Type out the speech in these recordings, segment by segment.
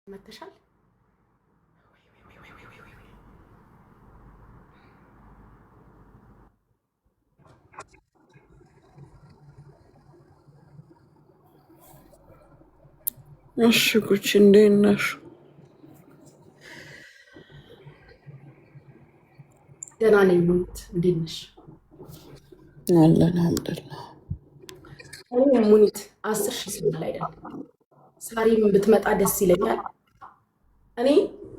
መተሻል እሺ ጉቺ እንዴት ነሽ? ደህና ነኝ። ሙኒት እንዴት ነሽ? አለን አልሐምዱሊላህ። ሙኒት 10,000 ሲባል አይደለም ሳሪም ብትመጣ ደስ ይለኛል። እኔ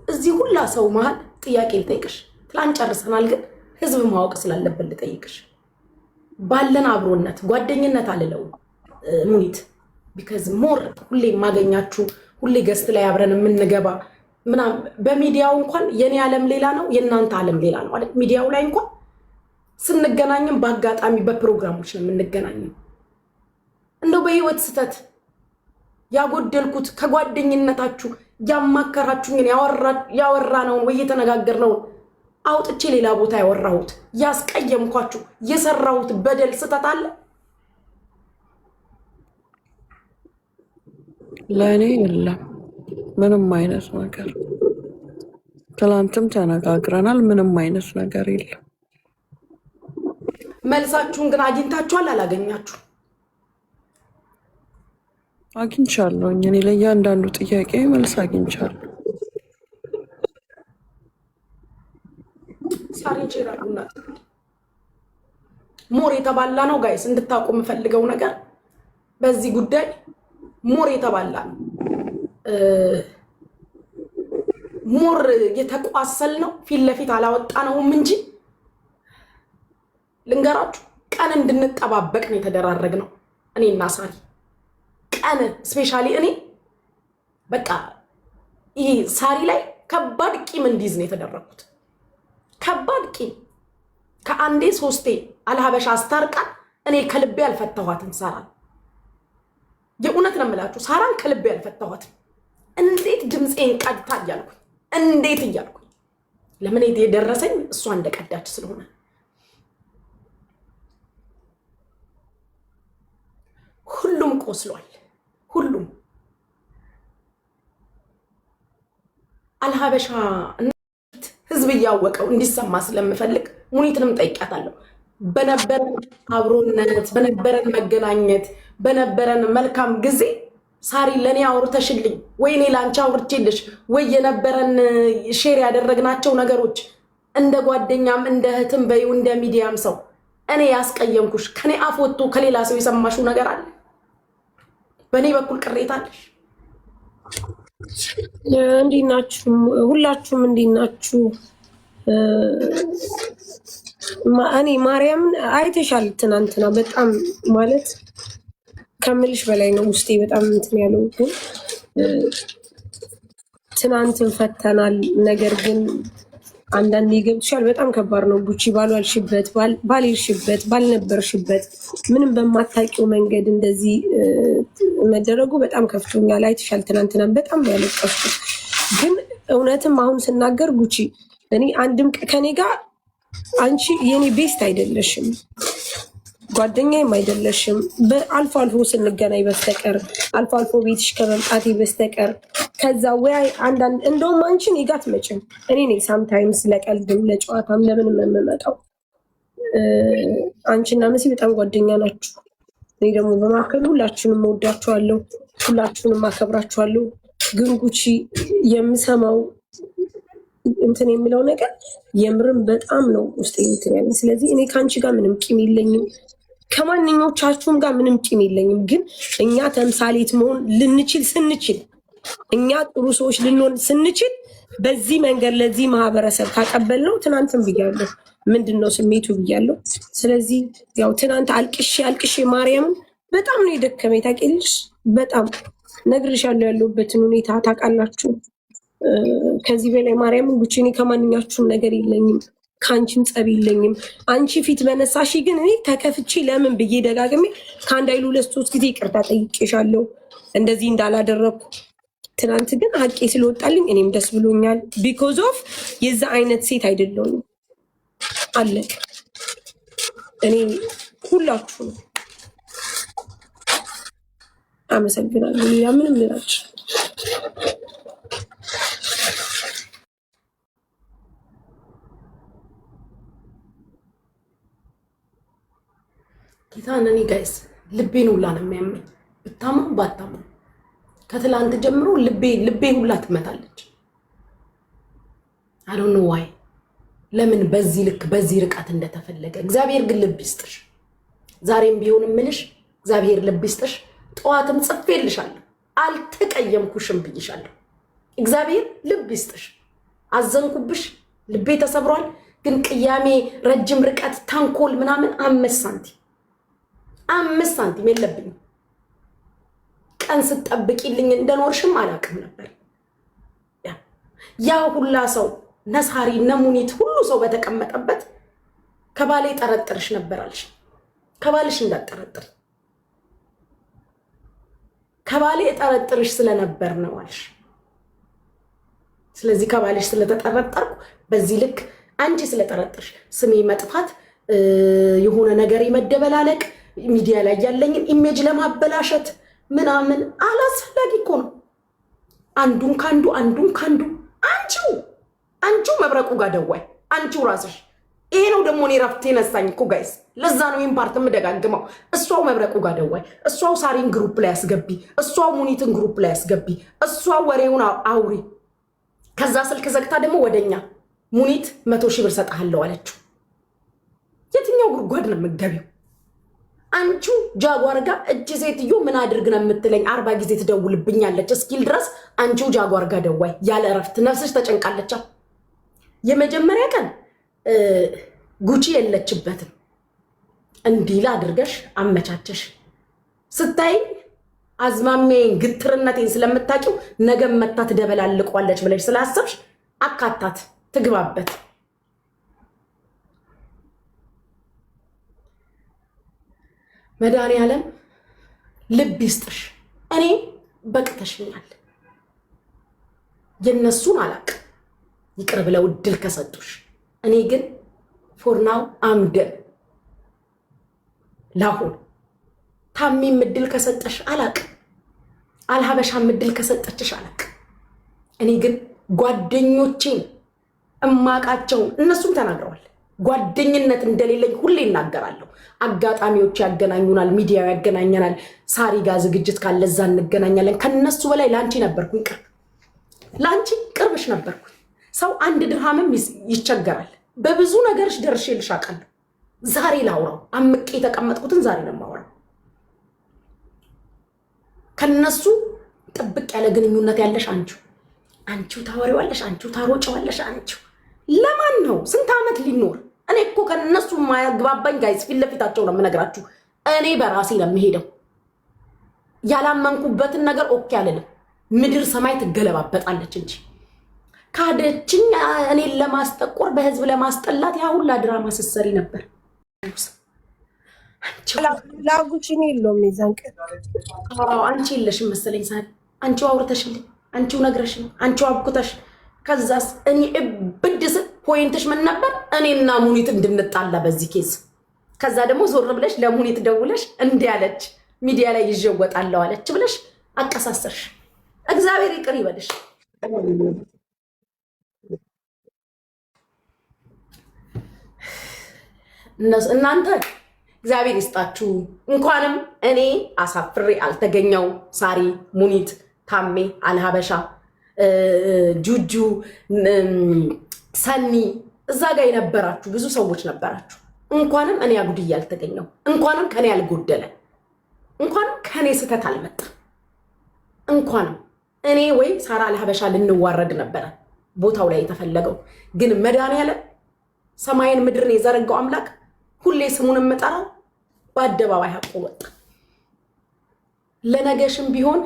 እዚህ ሁላ ሰው መሀል ጥያቄ ልጠይቅሽ። ትላንት ጨርሰናል፣ ግን ህዝብ ማወቅ ስላለብን ልጠይቅሽ። ባለን አብሮነት ጓደኝነት አልለው ሙኒት ቢካዝ ሞር ሁሌ የማገኛችሁ ሁሌ ገስት ላይ አብረን የምንገባ ምናምን በሚዲያው እንኳን የኔ ዓለም ሌላ ነው የእናንተ ዓለም ሌላ ነው ማለት ሚዲያው ላይ እንኳን ስንገናኝም በአጋጣሚ በፕሮግራሞች ነው የምንገናኘው። እንደው በህይወት ስተት ያጎደልኩት ከጓደኝነታችሁ ያማከራችሁኝን ያወራነውን ወይ የተነጋገርነውን አውጥቼ ሌላ ቦታ ያወራሁት ያስቀየምኳችሁ የሰራሁት በደል ስተት አለ? ለእኔ የለም ምንም አይነት ነገር። ትላንትም ተነጋግረናል። ምንም አይነት ነገር የለም። መልሳችሁን ግን አግኝታችኋል? አላገኛችሁ? አግኝቻለሁኝ። እኔ ለእያንዳንዱ ጥያቄ መልስ አግኝቻለሁ። ሳሪ ቼራሉና ሞር የተባላ ነው ጋይስ። እንድታውቁ የምፈልገው ነገር በዚህ ጉዳይ ሞር የተባላ ነው። ሞር የተቋሰል ነው። ፊት ለፊት አላወጣ ነውም እንጂ ልንገራችሁ፣ ቀን እንድንጠባበቅ ነው የተደራረግ ነው። እኔና ሳሪ ቀን ስፔሻሊ እኔ በቃ ይሄ ሳሪ ላይ ከባድ ቂም እንዲይዝ ነው የተደረጉት። ከባድ ቂም ከአንዴ 3 አልሀበሻ አስታርቃን እኔ ከልቤ አልፈታኋትም ሳራን። የእውነት ነው የምላችሁ፣ ሳራን ከልቤ አልፈታኋትም። እንዴት ድምፄን ቀድታ እያልኩኝ እንዴት እያልኩኝ ለምን የደረሰኝ እሷ እንደቀዳች ስለሆነ ሁሉም ቆስሏል። ሁሉም አልሀበሻ ህዝብ እያወቀው እንዲሰማ ስለምፈልግ ሙኒትንም ጠይቃታለሁ። በነበረን አብሮነት፣ በነበረን መገናኘት፣ በነበረን መልካም ጊዜ ሳሪ ለኔ አውርተሽልኝ ወይ እኔ ላንቺ አውርቼልሽ ወይ የነበረን ሼር ያደረግናቸው ነገሮች እንደ ጓደኛም እንደ እህትም በይው እንደ ሚዲያም ሰው እኔ ያስቀየምኩሽ ከኔ አፍ ወጥቶ ከሌላ ሰው የሰማሽው ነገር አለ? በእኔ በኩል ቅሬታ አለሽ? እንዴት ናችሁ? ሁላችሁም እንዴት ናችሁ? እኔ ማርያምን አይተሻል ትናንትና በጣም ማለት ከምልሽ በላይ ነው። ውስጤ በጣም እንትን ያለው ግን ትናንትን ፈተናል። ነገር ግን አንዳንዴ ይገብትሻል በጣም ከባድ ነው። ጉቺ ባልዋልሽበት፣ ባልሄድሽበት፣ ባልነበርሽበት ምንም በማታውቂው መንገድ እንደዚህ መደረጉ በጣም ከፍቶኛል። አይተሻል ትናንትና በጣም ያለቀስኩት። ግን እውነትም አሁን ስናገር ጉቺ እኔ አንድም ከኔ ጋር አንቺ የኔ ቤስት አይደለሽም፣ ጓደኛዬም አይደለሽም። በአልፎ አልፎ ስንገናኝ በስተቀር አልፎ አልፎ ቤትሽ ከመምጣቴ በስተቀር ከዛ ወይ አንዳንድ እንደውም አንቺን ይጋት መጭም እኔ ነኝ ሳምታይምስ ለቀልድም ለጨዋታም ለምንም የምመጣው። አንቺና መሲ በጣም ጓደኛ ናችሁ። እኔ ደግሞ በማከል ሁላችሁንም እወዳችኋለሁ፣ ሁላችሁንም አከብራችኋለሁ። ግን ጉቺ የምሰማው እንትን የሚለው ነገር የምርም በጣም ነው ውስጥ እንትን ያለ። ስለዚህ እኔ ከአንቺ ጋር ምንም ቂም የለኝም፣ ከማንኞቻችሁም ጋር ምንም ቂም የለኝም። ግን እኛ ተምሳሌት መሆን ልንችል ስንችል፣ እኛ ጥሩ ሰዎች ልንሆን ስንችል በዚህ መንገድ ለዚህ ማህበረሰብ ካቀበልነው ትናንትም ብያለሁ ምንድነው ስሜቱ ብያለሁ። ስለዚህ ያው ትናንት አልቅሼ ማርያምን በጣም ነው የደከመኝ ታውቂያለሽ። በጣም ነግርሻለሁ ያለሁበትን ሁኔታ ታውቃላችሁ። ከዚህ በላይ ማርያምን ጉቺ እኔ ከማንኛችሁም ነገር የለኝም፣ ከአንቺም ጸብ የለኝም። አንቺ ፊት በነሳሽ ግን እኔ ተከፍቼ ለምን ብዬ ደጋግሜ ከአንድ አይሉ 2-3 ጊዜ ይቅርታ ጠይቄሻለሁ እንደዚህ እንዳላደረግኩ። ትናንት ግን ሀቄ ስለወጣልኝ እኔም ደስ ብሎኛል። ቢኮዝ ኦፍ የዛ አይነት ሴት አይደለሁም። አለቅ እኔ ሁላችሁ ነው። አመሰግናለሁ። ያ ምንም ልላችሁ ጌታን እኔ ጋይስ ልቤን ሁላ ነው የሚያመኝ። ብታምኑ ባታምኑ ከትላንት ጀምሮ ልቤ ሁላ ትመታለች። I don't know why ለምን በዚህ ልክ በዚህ ርቀት እንደተፈለገ። እግዚአብሔር ግን ልብ ይስጥሽ። ዛሬም ቢሆን ምንሽ እግዚአብሔር ልብ ይስጥሽ። ጠዋትም ጽፌልሻለሁ አልተቀየምኩሽም ብዬሻለሁ። እግዚአብሔር ልብ ይስጥሽ። አዘንኩብሽ፣ ልቤ ተሰብሯል። ግን ቅያሜ፣ ረጅም ርቀት፣ ተንኮል ምናምን 5 ሳንቲም የለብኝም። ቀን ስትጠብቂልኝ እንደኖርሽም አላውቅም ነበር። ያ ሁላ ሰው ነሳሪ ነሙኒት ሁሉ ሰው በተቀመጠበት ከባሌ ጠረጥርሽ ነበር አልሽ። ከባልሽ እንዳጠረጥር ከባሌ ጠረጥርሽ ስለነበር ነው አልሽ። ስለዚህ ከባልሽ ስለተጠረጠርኩ በዚህ ልክ አንቺ ስለጠረጥርሽ ስሜ መጥፋት የሆነ ነገር ይመደበላለቅ ሚዲያ ላይ ያለኝን ኢሜጅ ለማበላሸት ምናምን አላስፈላጊ እኮ ነው። አንዱን ካንዱ አንቺው መብረቁ ጋር ደዋይ አንቺው ራስሽ። ይሄ ነው ደግሞ እኔ ረፍቴ ነሳኝ እኮ ጋይስ። ለዛ ነው ይሄን ፓርት የምደጋግመው። እሷው መብረቁ ጋር ደዋይ፣ እሷው ሳሪን ግሩፕ ላይ ያስገቢ፣ እሷው ሙኒትን ግሩፕ ላይ ያስገቢ፣ እሷው ወሬውን አውሪ። ከዛ ስልክ ዘግታ ደግሞ ወደኛ ሙኒት 100,000 ብር ሰጣለሁ አለችው። የትኛው ጉድጓድ ነው የምትገቢው? አንቺው ጃጓር ጋር እጅ ሴትዮ ምን አድርግ ነው የምትለኝ? 40 ጊዜ ትደውልብኛለች እስኪል ድረስ አንቺው ጃጓር ጋር ደዋይ። ያለ እረፍት ነፍስሽ ተጨንቃለች። የመጀመሪያ ቀን ጉቺ የለችበትም እንዲላ አድርገሽ አመቻቸሽ። ስታይ አዝማሜን ግትርነቴን ስለምታቂው ነገ መታ ትደበላልቋለች ብለሽ ስላሰብሽ አካታት ትግባበት። መድኃኒዓለም ልብ ይስጥሽ። እኔ በቅተሽኛል። የነሱን አላቅ ይቅር ብለው እድል ከሰጡሽ፣ እኔ ግን ፎርናው አምደን ላሁን ታሚም እድል ከሰጠሽ አላቅ፣ አልሀበሻም እድል ከሰጠችሽ አላቅ። እኔ ግን ጓደኞቼን እማቃቸውን እነሱም ተናግረዋል። ጓደኝነት እንደሌለኝ ሁሌ እናገራለሁ። አጋጣሚዎች ያገናኙናል፣ ሚዲያው ያገናኘናል። ሳሪ ጋር ዝግጅት ካለ እዛ እንገናኛለን። ከነሱ በላይ ላንቺ ነበርኩኝ ቅርብ፣ ላንቺ ቅርብሽ ነበርኩኝ። ሰው 1 ድርሃምም ይቸገራል። በብዙ ነገርሽ ደርሼልሽ አውቃለሁ። ዛሬ ላውራው አምቄ የተቀመጥኩትን ዛሬ ነው የማወራው። ከነሱ ጥብቅ ያለ ግንኙነት ያለሽ አንቺው ታወሪዋለሽ፣ አንቺው ታሮጪዋለሽ። አንቺው ለማን ነው? ስንት ዓመት ሊኖር? እኔ እኮ ከነሱ ማያግባባኝ ጋይስ ፊት ለፊታቸው ነው የምነግራችሁ። እኔ በራሴ ነው የምሄደው። ያላመንኩበትን ነገር ኦኬ አልልም። ምድር ሰማይ ትገለባበጣለች እንጂ ካደችኝ እኔን ለማስጠቆር በህዝብ ለማስጠላት ያ ሁላ ድራማ ስትሰሪ ነበር። ላጉችን የለውም የዛን ቀን። አንቺ የለሽም መሰለኝ ሳሪ። አንቺው አውርተሽልኝ፣ አንቺው ነግረሽኝ፣ አንቺው አብኩተሽ። ከዛስ እኔ እብድ ስል ፖይንትሽ ምን ነበር? እኔና ሙኒት እንድንጣላ በዚህ ኬዝ። ከዛ ደግሞ ዞር ብለሽ ለሙኒት ደውለሽ እንዲህ አለች ሚዲያ ላይ ይዤወጣለሁ አለች ብለሽ አቀሳሰርሽ። እግዚአብሔር ይቅር ይበልሽ። እናንተ እግዚአብሔር ይስጣችሁ። እንኳንም እኔ አሳፍሬ አልተገኘው። ሳሪ፣ ሙኒት፣ ታሜ፣ አልሀበሻ፣ ጁጁ፣ ሰኒ እዛ ጋር የነበራችሁ ብዙ ሰዎች ነበራችሁ። እንኳንም እኔ አጉድዬ አልተገኘው። እንኳንም ከኔ ያልጎደለ፣ እንኳንም ከኔ ስህተት አልመጣ። እንኳንም እኔ ወይ ሳራ አልሀበሻ ልንዋረድ ነበረ ቦታው ላይ የተፈለገው። ግን መድኃኒዓለም ሰማይን ምድርን የዘረጋው አምላክ ሁሌ ስሙን የምጠራው በአደባባይ ሀቁ ወጣ። ለነገሽም ቢሆን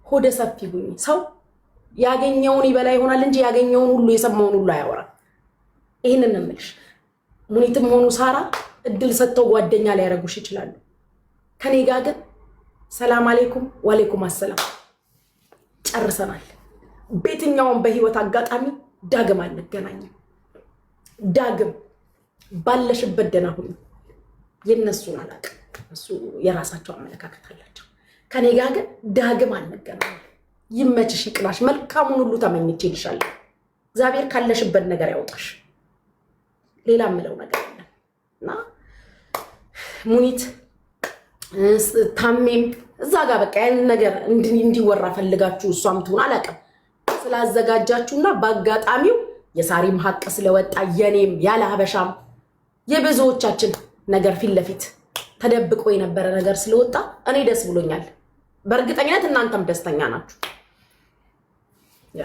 ሆደ ሰፊ ሁኚ። ሰው ያገኘውን ይበላ ይሆናል እንጂ ያገኘውን ሁሉ የሰማውን ሁሉ አያወራም። ይህንን እምልሽ ሙኒትም ሆኑ ሳራ እድል ሰጥተው ጓደኛ ላይ ያደርጉሽ ይችላሉ። ከኔ ጋር ግን ሰላም አለይኩም ወአለይኩም አሰላም ጨርሰናል። በየትኛውም በህይወት አጋጣሚ ዳግም አንገናኝም። ዳግም ባለሽበት ደህና ሁኚ። የነሱን አላውቅም፣ እሱ የራሳቸው አመለካከት አላቸው። ከኔ ጋር ግን ዳግም አንገናኝም። ይመችሽ፣ ይቅናሽ። መልካሙን ሁሉ ተመኝቼልሻለሁ። እግዚአብሔር ካለሽበት ነገር ያውጣሽ። ሌላ ምለው ነገር የለም እና ሙኒት ታሜም እዛ ጋር በቃ ያንን ነገር እንዲወራ ፈልጋችሁ እሷም ትሆን አላውቅም ስላዘጋጃችሁና በአጋጣሚው የሳሪም ሀቅ ስለወጣ የኔም ያለ ሀበሻም የብዙዎቻችን ነገር ፊት ለፊት ተደብቆ የነበረ ነገር ስለወጣ እኔ ደስ ብሎኛል። በእርግጠኝነት እናንተም ደስተኛ ናችሁ። ያ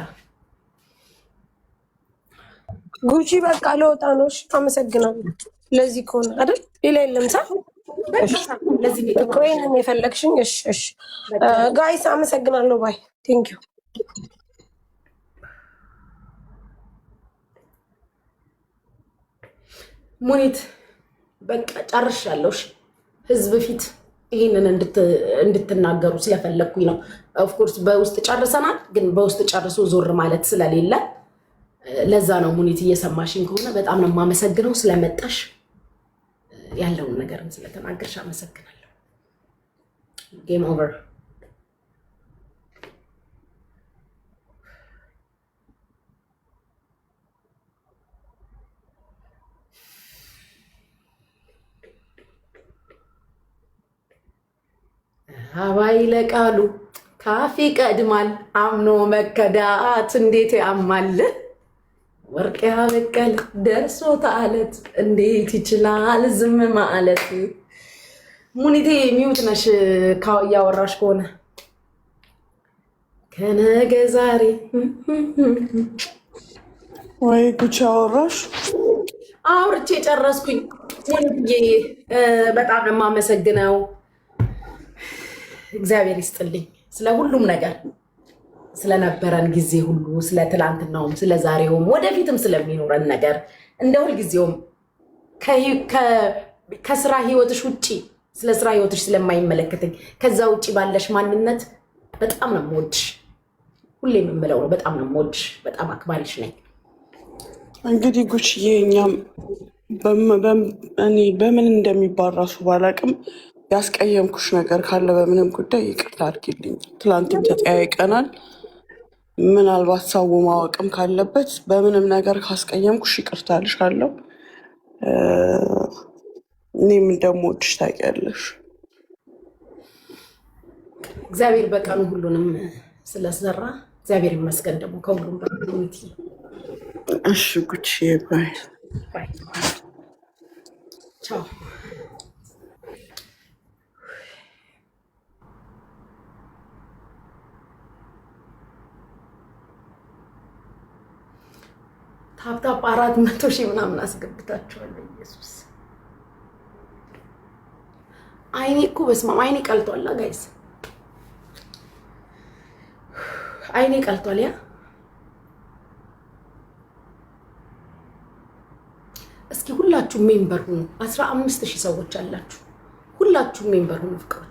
ጉቺ በቃ ለወጣ ነው። አመሰግናለሁ። ለዚህ ከሆነ አይደል ሌላ የለም ሳ ለዚህ ኮይን የፈለግሽኝ። እሺ ጋይስ አመሰግናለሁ። ባይ ቴንክ ዩ። ሙኒት በቃ ጨርሻለሁ። ህዝብ ፊት ይሄንን እንድትናገሩ ስለፈለኩኝ ነው። ኦፍኮርስ በውስጥ ጨርሰናል፣ ግን በውስጥ ጨርሶ ዞር ማለት ስለሌለ ለዛ ነው። ሙኒት እየሰማሽኝ ከሆነ በጣም ነው የማመሰግነው ስለመጣሽ፣ ያለውን ነገርም ስለተናገርሽ አመሰግናለሁ። ጌም ኦቨር። አባይ ለቃሉ ካፊ ቀድማል አምኖ መከዳት እንዴት ያማል ወርቅ ያበቀል ደርሶ ታለት እንዴት ይችላል ዝም ማለት። ሙኒቴ ሚውት ነሽ ያወራሽ ከሆነ ከነገ ዛሬ ወይ ጉቺ አወራሽ? አውርቼ ጨረስኩኝ። ሙኒትዬ በጣም ነው የማመሰግነው። እግዚአብሔር ይስጥልኝ ስለ ሁሉም ነገር፣ ስለነበረን ጊዜ ሁሉ፣ ስለ ትላንትናውም፣ ስለ ዛሬውም፣ ወደፊትም ስለሚኖረን ነገር እንደ ሁልጊዜውም ከስራ ህይወትሽ ውጪ ስለ ስራ ህይወትሽ ስለማይመለከተኝ ከዛ ውጪ ባለሽ ማንነት በጣም ነው የምወድሽ። ሁሌ የምምለው ነው በጣም ነው የምወድሽ። በጣም አክባሪሽ ነኝ። እንግዲህ ጉቺዬ እኛም እኔ በምን እንደሚባል ራሱ ባላቅም ያስቀየምኩሽ ነገር ካለ በምንም ጉዳይ ይቅርታ አድርጊልኝ። ትላንትም ተጠያይቀናል። ምናልባት ሰው ማወቅም ካለበት በምንም ነገር ካስቀየምኩሽ ይቅርታ እልሻለሁ። እኔም እንደምወድሽ ታውቂያለሽ። እግዚአብሔር በቀኑ ሁሉንም ስለሰራ እግዚአብሔር ይመስገን። ደግሞ ከሁሉም በሚቲ እሺ ጉቺዬ ባይ ቻው። ታፕታፕ 400,000 ምናምን አስገብታችኋለሁ። ኢየሱስ አይኔ እኮ በስማም አይኔ ቀልቷል። ጋይስ አይኔ ቀልቷል። ያ እስኪ ሁላችሁ ሜምበር ሁኑ። 15,000 ሰዎች አላችሁ። ሁላችሁ ሜምበር ሁኑ ፍቅሮች።